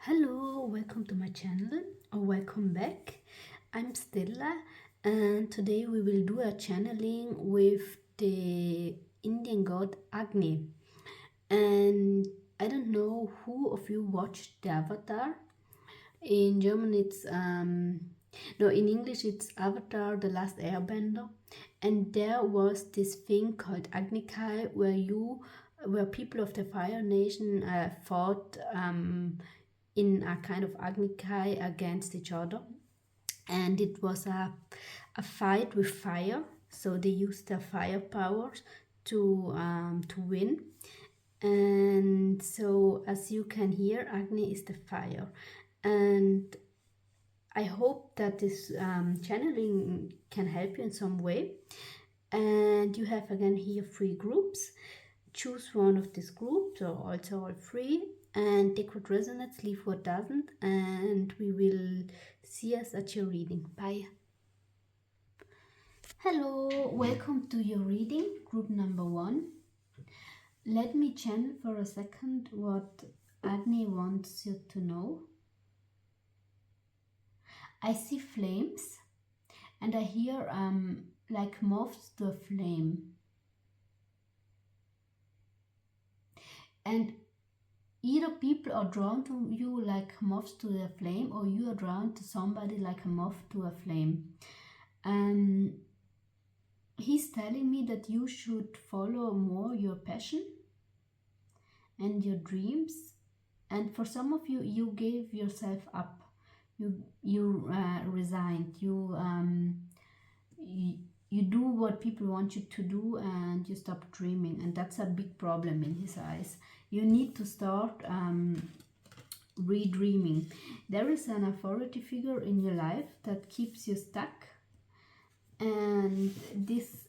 Hello, welcome to my channel or welcome back. I'm Stella and today we will do a channeling with the Indian god Agni. And I don't know who of you watched the Avatar. In German it's no, in English it's Avatar the Last Airbender, and there was this thing called Agni where people of the Fire Nation fought in a kind of Agni against each other, and it was a fight with fire. So they used their fire powers to win. And so, as you can hear, Agni is the fire, and I hope that this channeling can help you in some way. And you have again here 3 groups. Choose one of these groups, or also all 3, and take what resonates, leave what doesn't, and we will see us at your reading. Bye. Hello, welcome to your reading, group number 1. Let me channel for a second what Agni wants you to know. I see flames and I hear like moths to a flame. And either people are drawn to you like moths to a flame, or you are drawn to somebody like a moth to a flame. He's telling me that you should follow more your passion and your dreams. And for some of you, you gave yourself up. You resigned. You do what people want you to do, and you stop dreaming, and that's a big problem in his eyes. You need to start redreaming. There is an authority figure in your life that keeps you stuck, and this,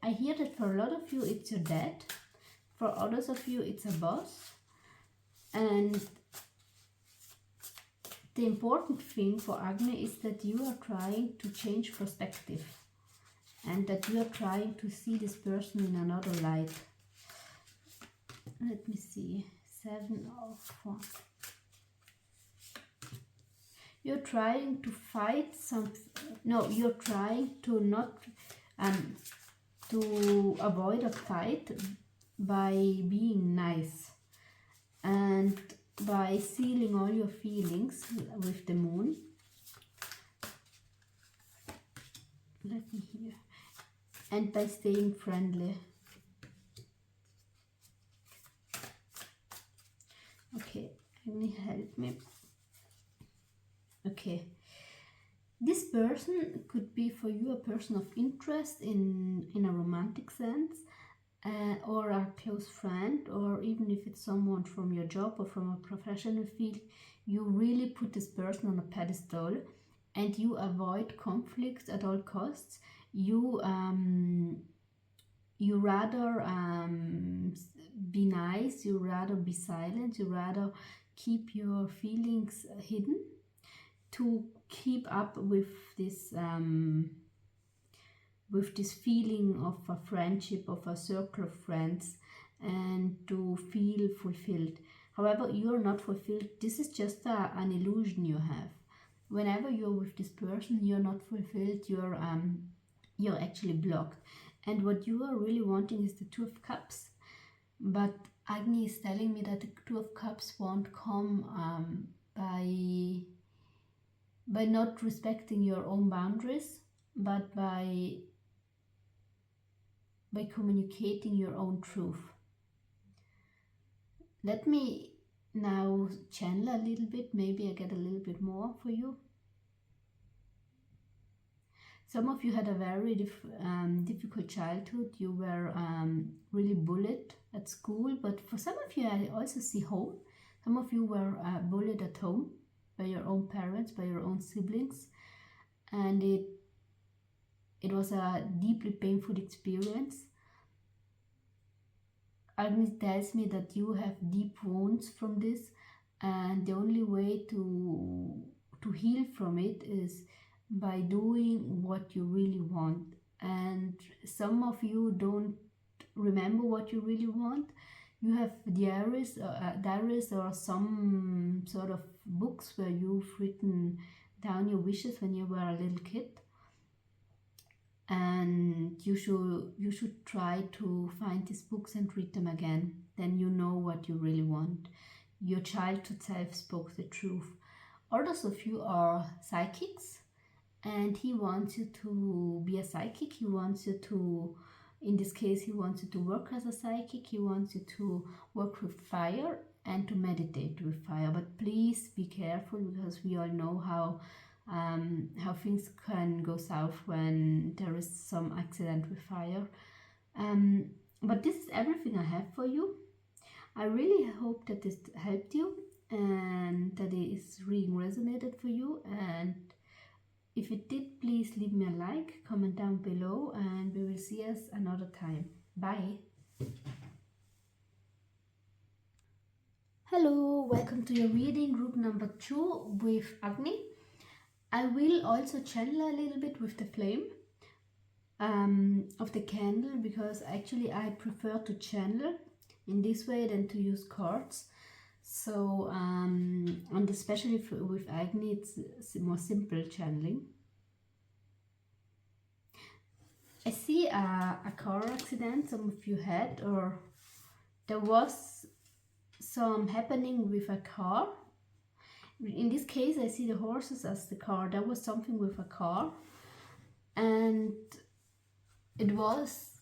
I hear that for a lot of you it's your dad, for others of you it's a boss. And the important thing for Agni is that you are trying to change perspective, and that you are trying to see this person in another light. Let me see. 7 of Wands. You're trying to fight something. No, you're trying to not to avoid a fight by being nice and by sealing all your feelings with the moon. Let me hear. And by staying friendly. Okay, help me. Okay, this person could be for you a person of interest in a romantic sense, or a close friend, or even if it's someone from your job or from a professional field. You really put this person on a pedestal, and you avoid conflicts at all costs. You rather be nice, you rather be silent, you rather keep your feelings hidden to keep up with this feeling of a friendship, of a circle of friends, and to feel fulfilled. However, you're not fulfilled. This is just an illusion you have. Whenever you're with this person, you're not fulfilled. You're actually blocked. And what you are really wanting is the Two of Cups. But Agni is telling me that the Two of Cups won't come by not respecting your own boundaries, but by communicating your own truth. Let me now channel a little bit. Maybe I get a little bit more for you. Some of you had a very difficult childhood. You were really bullied at school, but for some of you I also see home. Some of you were bullied at home by your own parents, by your own siblings, and it was a deeply painful experience. Agni tells me that you have deep wounds from this, and the only way to heal from it is by doing what you really want. And some of you don't remember what you really want. You have diaries or some sort of books where you've written down your wishes when you were a little kid, and you should try to find these books and read them again. Then you know what you really want. Your childhood self spoke the truth. Others of you are psychics, and he wants you to be a psychic. He wants you to, in this case, he wants you to work as a psychic. He wants you to work with fire and to meditate with fire. But please be careful, because we all know how things can go south when there is some accident with fire. But this is everything I have for you. I really hope that this helped you and that it is really resonated for you. And if it did, please leave me a like, comment down below, and we will see us another time. Bye. Hello, welcome to your reading group number 2 with Agni. I will also channel a little bit with the flame of the candle, because actually I prefer to channel in this way than to use cards. So, and especially with Agni, it's more simple channeling. I see a car accident some of you had, or there was some happening with a car. In this case, I see the horses as the car. There was something with a car, and it was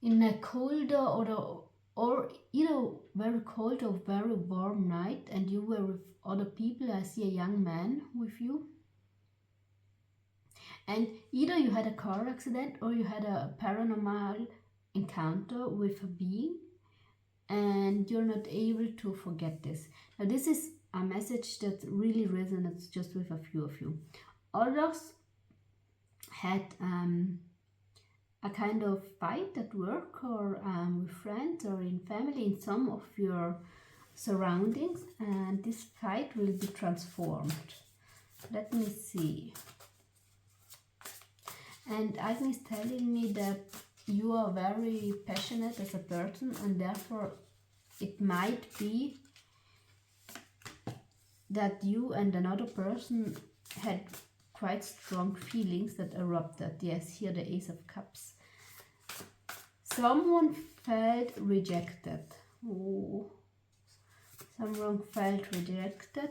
in a colder or very cold or very warm night, and you were with other people. I see a young man with you, and either you had a car accident or you had a paranormal encounter with a being, and you're not able to forget this. Now, this is a message that really resonates just with a few of you. Others had a kind of fight at work, or with friends, or in family, in some of your surroundings, and this fight will be transformed. Let me see. And Agni is telling me that you are very passionate as a person, and therefore it might be that you and another person had quite strong feelings that erupted. Yes, here the Ace of Cups. Someone felt rejected. Oh, someone felt rejected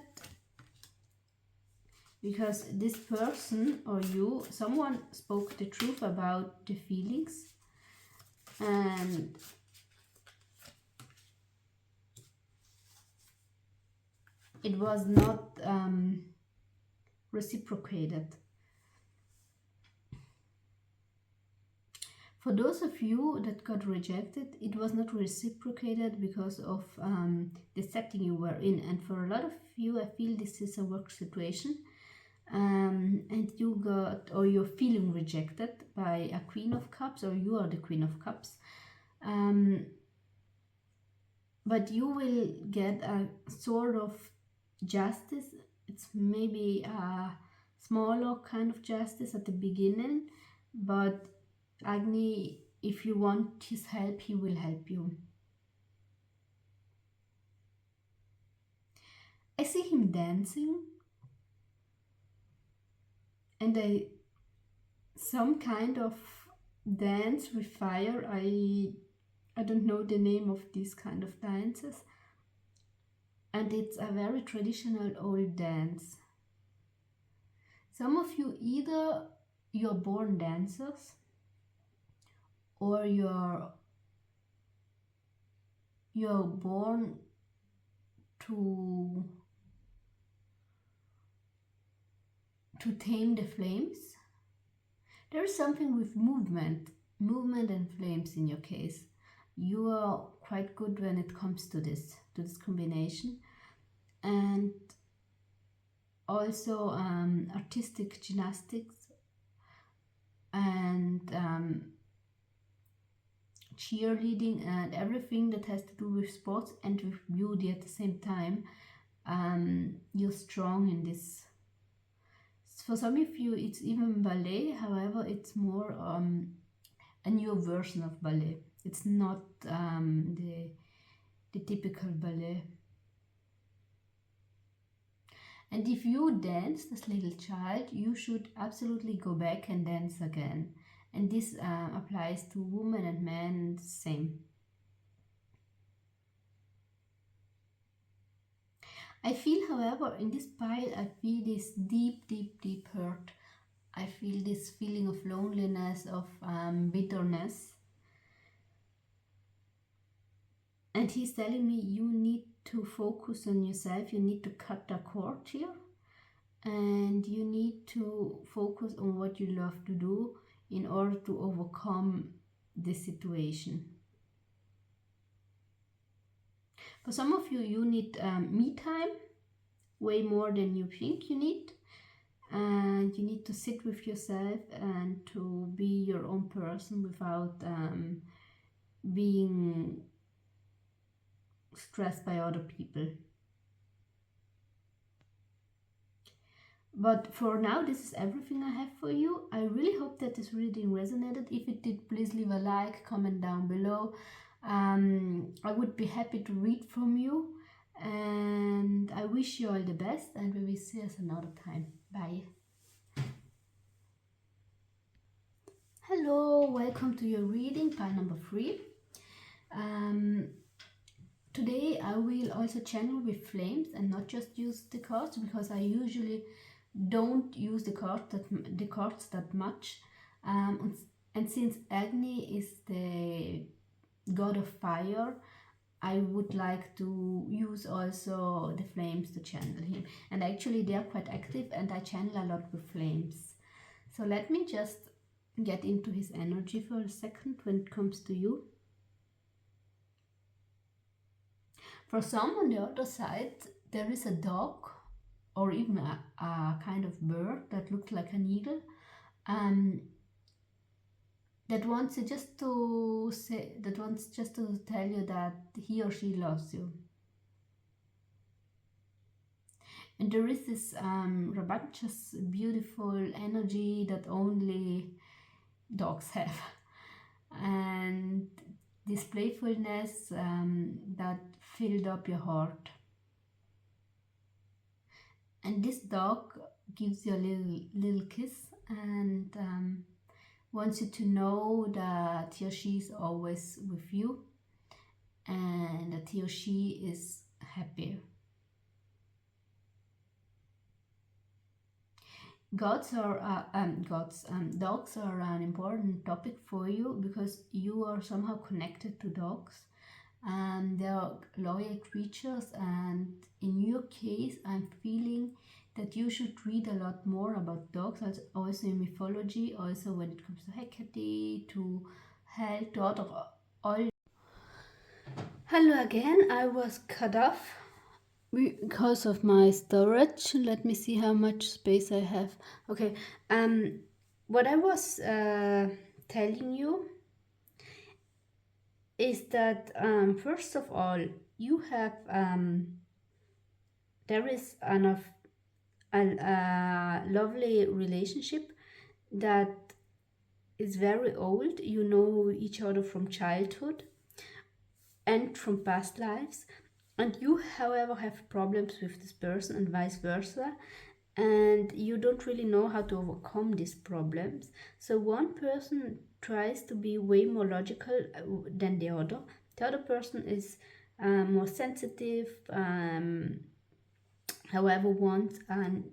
because this person or you, someone spoke the truth about the feelings, and it was not reciprocated. For those of you that got rejected, it was not reciprocated because of the setting you were in. And for a lot of you, I feel this is a work situation, and you got, or you're feeling rejected by a Queen of Cups, or you are the Queen of Cups. But you will get a sort of justice. It's maybe a smaller kind of justice at the beginning, but Agni, if you want his help, he will help you. I see him dancing, and some kind of dance with fire. I don't know the name of these kind of dances, and it's a very traditional old dance. Some of you, either you're born dancers, or you're born to tame the flames. There is something with movement and flames in your case. You are quite good when it comes to this combination, and also artistic gymnastics and cheerleading and everything that has to do with sports and with beauty at the same time. You're strong in this. For some of you, it's even ballet. However, it's more a new version of ballet. It's not the typical ballet. And if you dance this little child, you should absolutely go back and dance again. And this applies to women and men, same. I feel, however, in this pile, I feel this deep, deep, deep hurt. I feel this feeling of loneliness, of bitterness. And he's telling me you need to focus on yourself, you need to cut the cord here, and you need to focus on what you love to do in order to overcome this situation. For some of you, you need me time way more than you think you need. And you need to sit with yourself and to be your own person without being stressed by other people. But for now, this is everything I have for you. I really hope that this reading resonated. If it did, please leave a like, comment down below. I would be happy to read from you. And I wish you all the best, and we will see us another time. Bye. Hello, welcome to your reading, pile number 3. Today I will also channel with flames and not just use the cards, because I usually don't use the cards that much. And since Agni is the god of fire, I would like to use also the flames to channel him. And actually they are quite active, and I channel a lot with flames. So let me just get into his energy for a second when it comes to you. For some on the other side, there is a dog or even a kind of bird that looks like an eagle, that wants just to tell you that he or she loves you. And there is this rambunctious, beautiful energy that only dogs have, and this playfulness that filled up your heart. And this dog gives you a little kiss and wants you to know that he or she is always with you, and that he or she is happy. Dogs are an important topic for you, because you are somehow connected to dogs. They are loyal creatures, and in your case, I'm feeling that you should read a lot more about dogs, also in mythology, also when it comes to Hecate, to Hel, to all. Hello again, I was cut off because of my storage. Let me see how much space I have. Okay, what I was telling you is that first of all, you have there is a lovely relationship that is very old. You know each other from childhood and from past lives, and you, however, have problems with this person and vice versa, and you don't really know how to overcome these problems. So one person tries to be way more logical than the other. The other person is more sensitive, however wants an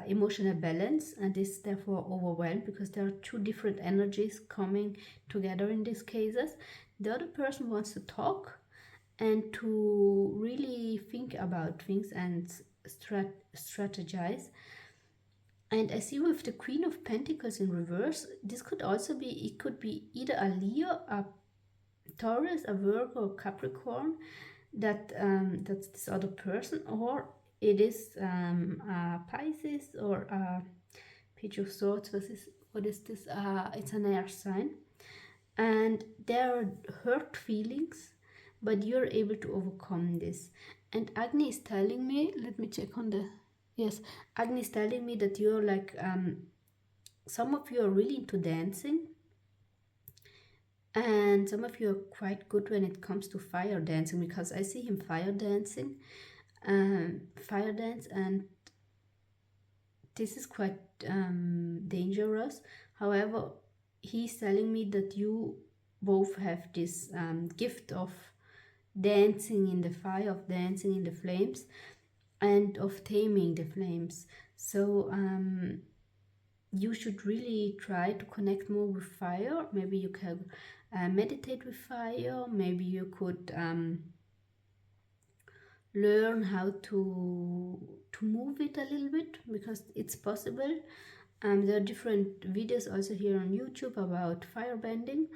emotional balance, and is therefore overwhelmed because there are two different energies coming together in these cases. The other person wants to talk and to really think about things and strategize. And I see with the Queen of Pentacles in reverse, this could also be, it could be either a Leo, a Taurus, a Virgo, or Capricorn, that's this other person, or it is a Pisces or a Page of Swords. What is this? It's an air sign, and there are hurt feelings, but you're able to overcome this. And Agni is telling me, let me check on the, yes, Agni is telling me that you're like, some of you are really into dancing, And some of you are quite good when it comes to fire dancing, because I see him fire dancing, fire dance, and this is quite dangerous. However, he's telling me that you both have this gift of dancing in the fire, of dancing in the flames, and of taming the flames. So you should really try to connect more with fire. Maybe you can meditate with fire. Maybe you could learn how to move it a little bit, because it's possible. There are different videos also here on YouTube about firebending,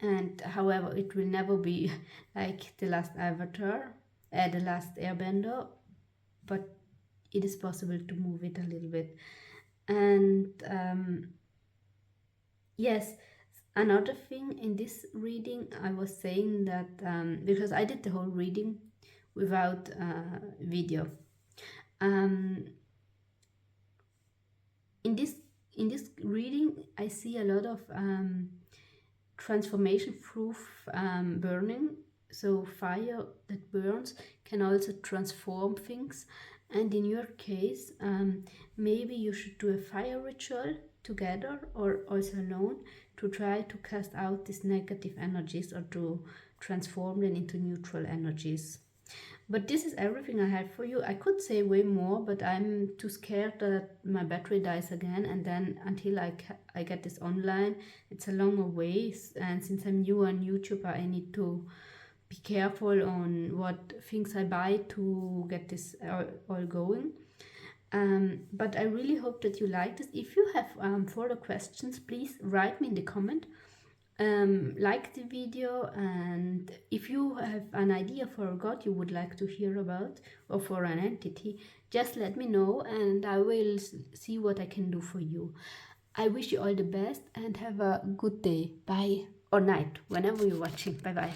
and however, it will never be like the last Avatar, the last Airbender, but it is possible to move it a little bit. And yes, another thing in this reading, I was saying that because I did the whole reading without video. In this reading, I see a lot of transformation through burning. So fire that burns can also transform things. And in your case, maybe you should do a fire ritual together or also alone to try to cast out these negative energies or to transform them into neutral energies. But this is everything I have for you. I could say way more, but I'm too scared that my battery dies again, and then until I get this online, it's a longer way. And since I'm new on YouTube, I need to be careful on what things I buy to get this all going. But I really hope that you like this. If you have further questions, please write me in the comment. Like the video, and if you have an idea for a god you would like to hear about, or for an entity, just let me know and I will see what I can do for you. I wish you all the best and have a good day. Bye. Or night, whenever you're watching. Bye bye.